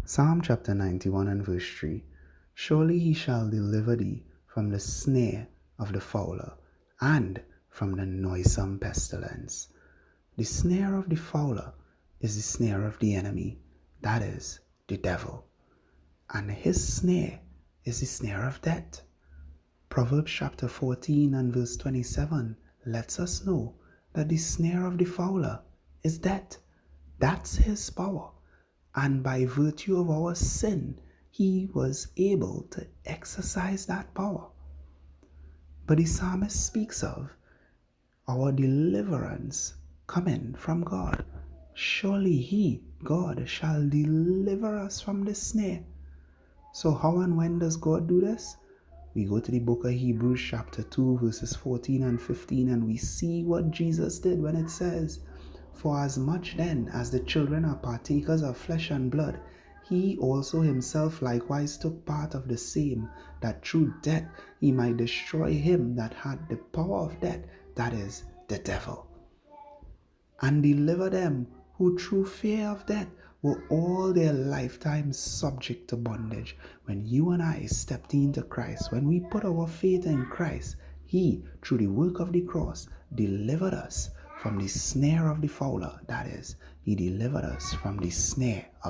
Psalm chapter 91 and verse 3. Surely he shall deliver thee from the snare of the fowler and from the noisome pestilence. The snare of the fowler is the snare of the enemy, that is, the devil. And his snare is the snare of death. Proverbs chapter 14 and verse 27 lets us know that the snare of the fowler is death. That's his power. And by virtue of our sin, he was able to exercise that power. But the psalmist speaks of our deliverance coming from God. Surely he, God, shall deliver us from the snare. So how and when does God do this? We go to the book of Hebrews chapter 2 verses 14 and 15 and we see what Jesus did when it says, Forasmuch then as the children are partakers of flesh and blood, he also himself likewise took part of the same, that through death he might destroy him that had the power of death, that is, the devil, and deliver them who through fear of death were all their lifetime subject to bondage. When you and I stepped into Christ, when we put our faith in Christ, he, through the work of the cross, delivered us from the snare of the fowler. That is, he delivered us from the snare of